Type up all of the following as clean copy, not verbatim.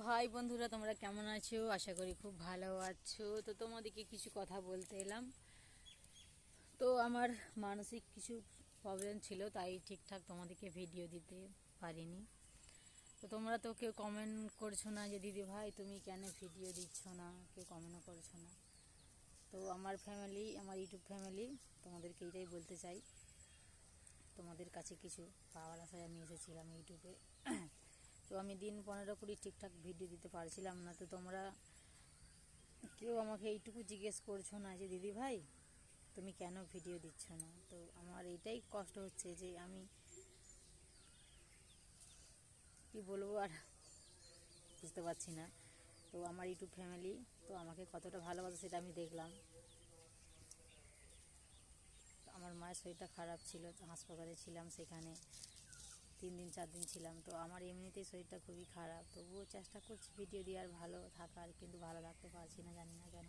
High বন্ধুরা, তোমরা কেমন আছো? আশা করি খুব ভালো আছো। তো তোমাদেরকে কিছু কথা বলতে এলাম। তো আমার মানসিক কিছু প্রবলেম ছিল, তাই ঠিকঠাক তোমাদেরকে ভিডিও দিতে পারিনি। তো তোমরা তো কেউ কমেন্ট করছো না যে দিদি ভাই তুমি কেন ভিডিও দিচ্ছ না, কেউ কমেন্টও করছো না। তো আমার ফ্যামিলি, আমার ইউটিউব ফ্যামিলি, তোমাদেরকে এটাই বলতে চাই, তোমাদের কাছে কিছু পাওয়ার আশায় আমি এসেছিলাম ইউটিউবে। তো আমি দিন 15-20 ঠিকঠাক ভিডিও দিতে পারছিলাম না। তো তোমরা কেউ আমাকে এইটুকু জিজ্ঞেস করছো না যে দিদি ভাই তুমি কেন ভিডিও দিচ্ছ না। তো আমার এইটাই কষ্ট হচ্ছে যে আমি কি বলবো আর বুঝতে পারছি না। তো আমার ইউটিউব ফ্যামিলি তো আমাকে কতটা ভালোবাসে সেটা আমি দেখলাম। আমার মায়ের শরীরটা খারাপ ছিল, হাসপাতালে ছিলাম, সেখানে 3 দিন 4 দিন ছিলাম। তো আমার এমনিতেই শরীরটা খুবই খারাপ, তবুও চেষ্টা করছি ভিডিও দেওয়ার, ভালো থাকার, কিন্তু ভালো থাকতে পারছি না, জানি না কেন।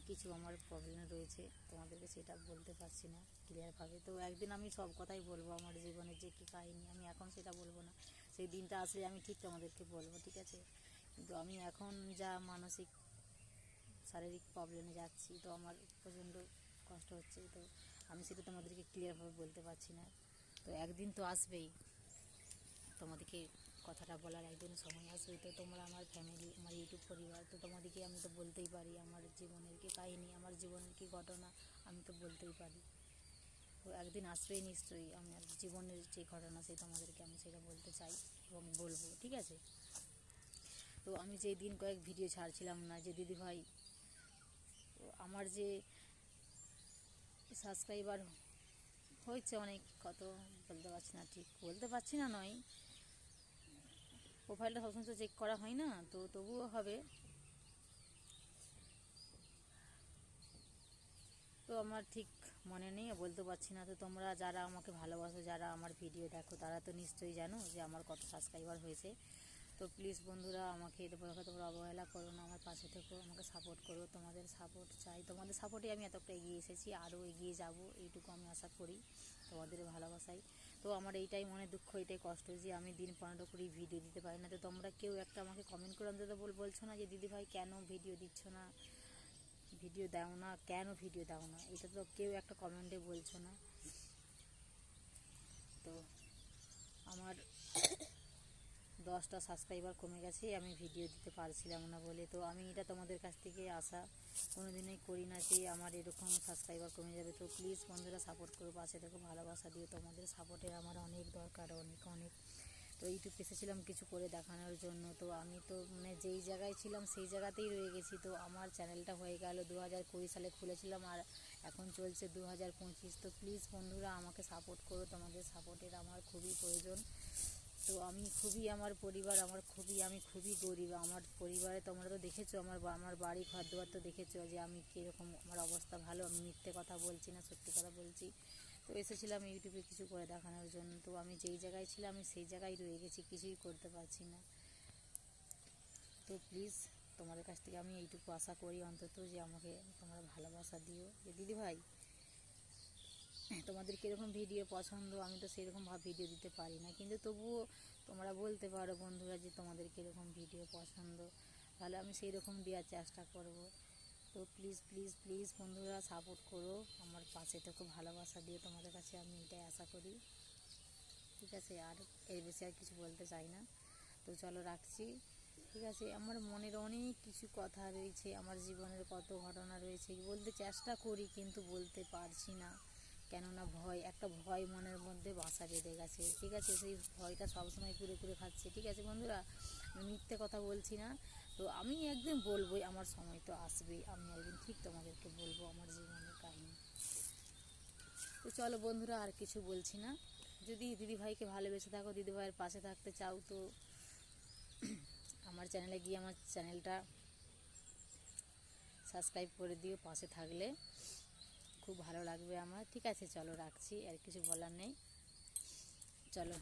কিছু আমার প্রবলেম রয়েছে, তোমাদেরকে সেটা বলতে পারছি না ক্লিয়ারভাবে। তো একদিন আমি সব কথাই বলবো, আমার জীবনের যে কী কাহিনি, আমি এখন সেটা বলবো না, সেই দিনটা আসলে আমি ঠিক তোমাদেরকে বলবো, ঠিক আছে? কিন্তু আমি এখন যা মানসিক শারীরিক প্রবলেমে যাচ্ছি, তো আমার প্রচণ্ড কষ্ট হচ্ছে। তো আমি সেটা তোমাদেরকে ক্লিয়ারভাবে বলতে পারছি না। তো একদিন তো আসবেই তোমাদেরকে কথাটা বলার, একদিন সময় আসবে। তো তোমরা আমার ফ্যামিলি, আমার ইউটিউব পরিবার, তো তোমাদেরকে আমি তো বলতেই পারি আমার জীবনের কি কাহিনী, আমার জীবনের কি ঘটনা, আমি তো বলতেই পারি। তো একদিন আসবেই নিশ্চয়ই আমার জীবনের যে ঘটনা, সেই তোমাদেরকে আমি সেটা বলতে চাই এবং বলবো, ঠিক আছে? তো আমি যেই দিন কয়েক ভিডিও ছাড়ছিলাম না যে দিদি ভাই, আমার যে সাবস্ক্রাইবার হয়েছে অনেক, কত বলতে পারছি না, ঠিক বলতে পারছি না নয়, প্রোফাইলটা সবসময় তো চেক করা হয় না, তো তবুও হবে। তো আমার ঠিক মনে নেই, বলতে পারছি না। তো তোমরা যারা আমাকে ভালোবাসো, যারা আমার ভিডিও দেখো, তারা তো নিশ্চয়ই জানো যে আমার কত সাবস্ক্রাইবার হয়েছে। তো প্লিজ বন্ধুরা, আমাকে তোমরা অবহেলা করো না, আমার পাশে থেকো, আমাকে সাপোর্ট করো, তোমাদের সাপোর্ট চাই। তোমাদের সাপোর্টে আমি এতটা এগিয়ে এসেছি, আরও এগিয়ে যাব, এইটুকু আমি আশা করি তোমাদের ভালোবাসাই। তো আমার এইটাই মনে দুঃখ, এইটাই কষ্ট যে আমি দিন 15-20 ভিডিও দিতে পারি না। তো তোমরা কেউ একটা আমাকে কমেন্ট করে অন্তত বলছো না যে দিদি ভাই কেন ভিডিও দিচ্ছ না, ভিডিও দাও না, কেন ভিডিও দাও না, এটা তো কেউ একটা কমেন্টে বলছো না। তো আমার 10টা সাবস্ক্রাইবার কমে গেছে, আমি ভিডিও দিতে পারছিলাম না বলে। তো আমি এটা তোমাদের কাছ থেকে আশা কোনোদিনই করি না যে আমার এরকম সাবস্ক্রাইবার কমে যাবে। তো প্লিজ বন্ধুরা সাপোর্ট করো, পাশে দেখো, ভালোবাসা দিও, তোমাদের সাপোর্টের আমার অনেক দরকার, অনেক অনেক। তো ইউটিউব এসেছিলাম কিছু করে দেখানোর জন্য, তো আমি তো মানে যেই জায়গায় ছিলাম সেই জায়গাতেই রয়ে গেছি। তো আমার চ্যানেলটা হয়ে গেল 2020 সালে খুলেছিলাম, আর এখন চলছে 2025। তো প্লিজ বন্ধুরা আমাকে সাপোর্ট করো, তোমাদের সাপোর্টের আমার খুবই প্রয়োজন। তো আমি খুবই, আমার পরিবার, আমি খুবই গরিব। আমার পরিবারে তোমরা তো দেখেছো, আমার বাড়ি ঘর দুয়ার তো দেখেছো যে আমি কীরকম, আমার অবস্থা ভালো, আমি মিথ্যে কথা বলছি না, সত্যি কথা বলছি। তো এসেছিলাম ইউটিউবে কিছু করে দেখানোর জন্য। তো আমি যেই জায়গায় ছিলাম আমি সেই জায়গায় রয়ে গেছি, কিছুই করতে পারছি না। তো প্লিজ তোমাদের কাছ থেকে আমি এইটুকু আশা করি অন্তত, যে আমাকে তোমরা ভালোবাসা দিও, যে দিদি ভাই তোমাদের কীরকম ভিডিও পছন্দ, আমি তো সেরকমভাবে ভিডিও দিতে পারি না, কিন্তু তবুও তোমরা বলতে পারো বন্ধুরা যে তোমাদের কীরকম ভিডিও পছন্দ, তাহলে আমি সেই রকম দেওয়ার চেষ্টা করব। তো প্লিজ প্লিজ প্লিজ বন্ধুরা সাপোর্ট করো, আমার পাশে থেকে ভালোবাসা দিয়ে, তোমাদের কাছে আমি এটাই আশা করি, ঠিক আছে? আর এর বেশি আর কিছু বলতে চাই না। তো চলো রাখছি, ঠিক আছে? আমার মনের অনেক কিছু কথা রয়েছে, আমার জীবনের কত ঘটনা রয়েছে, বলতে চেষ্টা করি কিন্তু বলতে পারছি না, কেননা একটা ভয় মনের মধ্যে বাসা বেঁধে গেছে, ঠিক আছে? সেই ভয়টা সবসময় কুরে কুরে খাচ্ছে, ঠিক আছে বন্ধুরা? আমি মিথ্যে কথা বলছি না। তো আমি একদিন বলবোই, আমার সময় তো আসবেই, আমি একদিন ঠিক তোমাদেরকে বলবো আমার জীবনের কাহিনী। তো চলো বন্ধুরা, আর কিছু বলছি না। যদি দিদিভাইকে ভালোবেসে থাকো, দিদিভাইয়ের পাশে থাকতে চাও, তো আমার চ্যানেলে গিয়ে আমার চ্যানেলটা সাবস্ক্রাইব করে দিও, পাশে থাকলে খুব ভালো লাগবে আমার, ঠিক আছে? চলো রাখছি, আর কিছু বলার নেই, চলো।